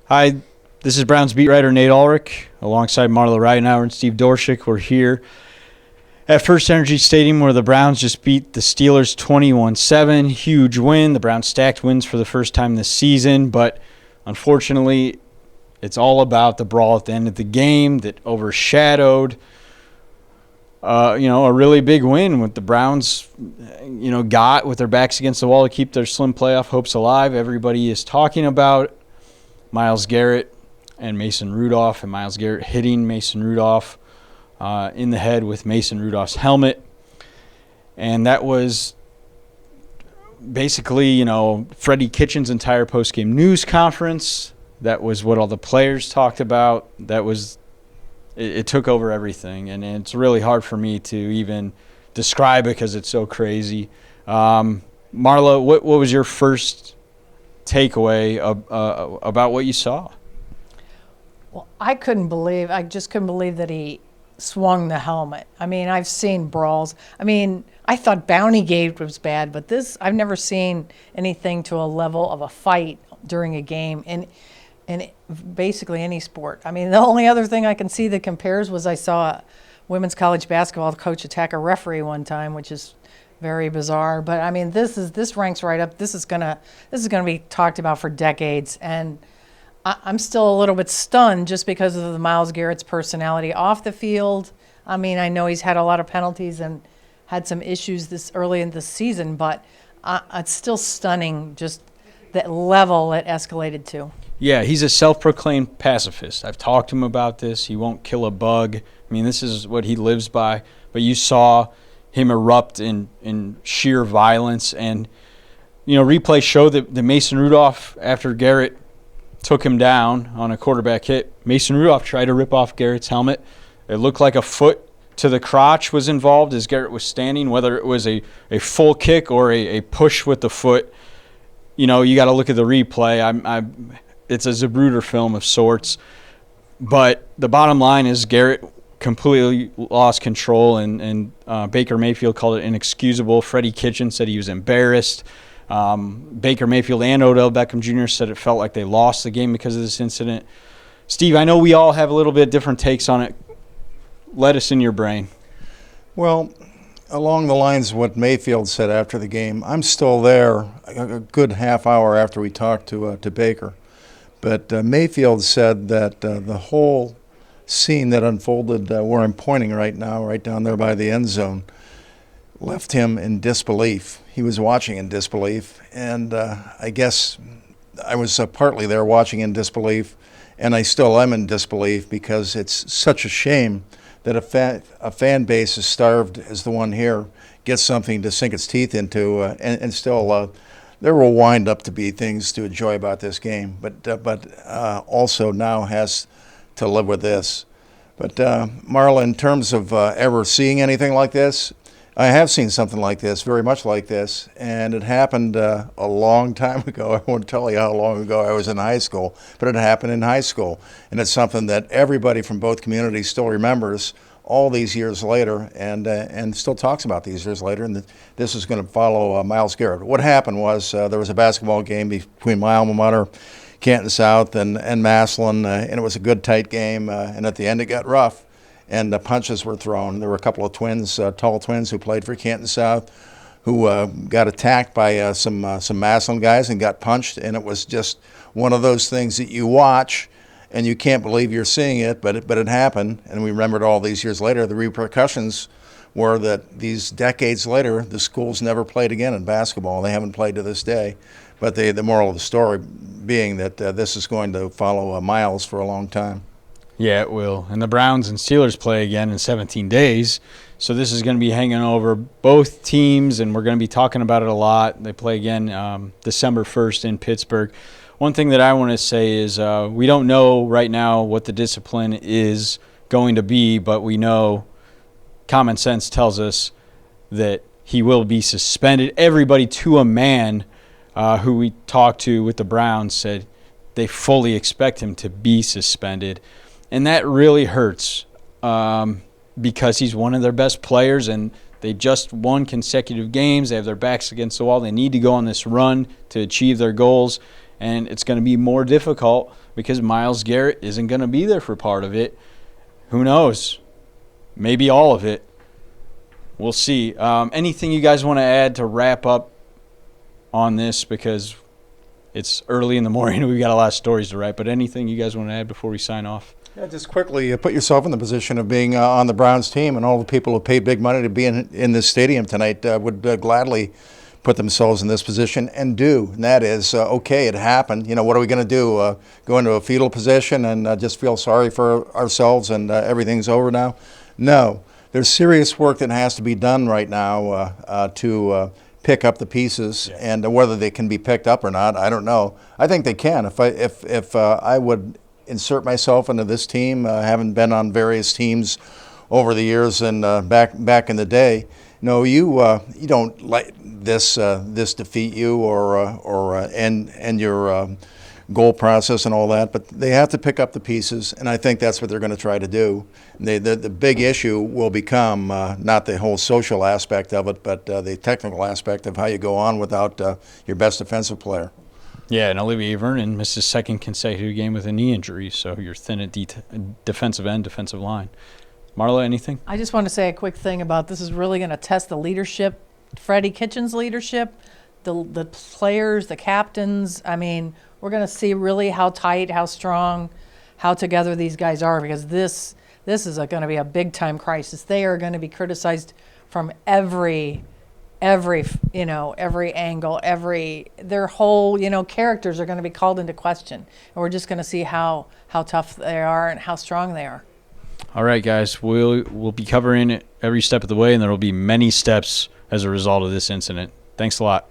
Hi, this is Browns beat writer Nate Ulrich alongside Marla Ridenous and Steve Doershuck. We're here at First Energy Stadium where the Browns just beat the Steelers 21-7. Huge win. The Browns stacked wins for the first time this season, but unfortunately it's all about the brawl at the end of the game that overshadowed a really big win with the Browns, got with their backs against the wall to keep their slim playoff hopes alive. Everybody is talking about Myles Garrett and Mason Rudolph, and Myles Garrett hitting Mason Rudolph in the head with Mason Rudolph's helmet. And that was basically, Freddie Kitchens' entire postgame news conference. That was what all the players talked about. It took over everything, and it's really hard for me to even describe it because it's so crazy. Marla, what was your first takeaway about what you saw? Well, I just couldn't believe that he swung the helmet. I mean, I've seen brawls. I mean, I thought Bounty Gate was bad, but I've never seen anything to a level of a fight during a game in basically any sport. I mean, the only other thing I can see that compares was I saw a women's college basketball coach attack a referee one time, which is very bizarre. But I mean, this ranks right up. This is gonna be talked about for decades, and I'm still a little bit stunned just because of the Myles Garrett's personality off the field. I mean, I know he's had a lot of penalties and had some issues this early in the season, but it's still stunning just the level it escalated to. Yeah, he's a self-proclaimed pacifist. I've talked to him about this. He won't kill a bug. I mean, this is what he lives by. But you saw him erupt in sheer violence. And, replays show that Mason Rudolph, after Garrett took him down on a quarterback hit, Mason Rudolph tried to rip off Garrett's helmet. It looked like a foot to the crotch was involved as Garrett was standing, whether it was a full kick or a push with the foot. You got to look at the replay. It's a Zapruder film of sorts. But the bottom line is Garrett completely lost control, and Baker Mayfield called it inexcusable. Freddie Kitchens said he was embarrassed. Baker Mayfield and Odell Beckham Jr. said it felt like they lost the game because of this incident. Steve, I know we all have a little bit different takes on it. Let us in your brain. Well, along the lines of what Mayfield said after the game, I'm still there a good half hour after we talked to Baker. But Mayfield said that the whole scene that unfolded where I'm pointing right now, right down there by the end zone, left him in disbelief. He was watching in disbelief, and I guess I was partly there watching in disbelief, and I still am in disbelief because it's such a shame that a fan base as starved as the one here gets something to sink its teeth into, and still there will wind up to be things to enjoy about this game, but also now has to live with this. But Marla, in terms of ever seeing anything like this, I have seen something like this, very much like this, and it happened a long time ago. I won't tell you how long ago I was in high school, but it happened in high school, and it's something that everybody from both communities still remembers all these years later, and still talks about these years later, and this is going to follow Myles Garrett. What happened was there was a basketball game between my alma mater, Canton South, and Massillon, and it was a good, tight game, and at the end it got rough, and the punches were thrown. There were a couple of twins, tall twins, who played for Canton South, who got attacked by some Massillon guys and got punched, and it was just one of those things that you watch, and you can't believe you're seeing it, but it happened, and we remembered all these years later. The repercussions were that these decades later, the schools never played again in basketball. They haven't played to this day. But the moral of the story being that this is going to follow Myles for a long time. Yeah, it will. And the Browns and Steelers play again in 17 days, so this is going to be hanging over both teams, and we're going to be talking about it a lot. They play again December 1st in Pittsburgh. One thing that I want to say is we don't know right now what the discipline is going to be, but we know common sense tells us that he will be suspended. Everybody to a man who we talked to with the Browns said they fully expect him to be suspended. And that really hurts because he's one of their best players, and they just won consecutive games. They have their backs against the wall. They need to go on this run to achieve their goals. and it's going to be more difficult because Myles Garrett isn't going to be there for part of it. Who knows? Maybe all of it. We'll see. Anything you guys want to add to wrap up on this, because it's early in the morning and we've got a lot of stories to write, but anything you guys want to add before we sign off? Yeah, just quickly, put yourself in the position of being on the Browns team, and all the people who paid big money to be in this stadium tonight would gladly put themselves in this position and do. And that is, okay, it happened. You know, what are we going to do? Go into a fetal position and just feel sorry for ourselves and everything's over now? No. There's serious work that has to be done right now to pick up the pieces, and whether they can be picked up or not, I don't know. I think they can. If I would insert myself into this team, having been on various teams over the years and back in the day, no, you don't let this defeat you or end your goal process and all that, but they have to pick up the pieces, and I think that's what they're going to try to do. The big issue will become not the whole social aspect of it, but the technical aspect of how you go on without your best defensive player. Yeah, and Olivier Vernon missed his second consecutive game with a knee injury, so you're thin at defensive end, defensive line. Marla, anything? I just want to say a quick thing about this is really going to test the leadership, Freddie Kitchens' leadership, the players, the captains. I mean, we're going to see really how tight, how strong, how together these guys are, because this is going to be a big-time crisis. They are going to be criticized from every angle, their whole, characters are going to be called into question. And we're just going to see how tough they are and how strong they are. All right, guys, we'll be covering it every step of the way, and there will be many steps as a result of this incident. Thanks a lot.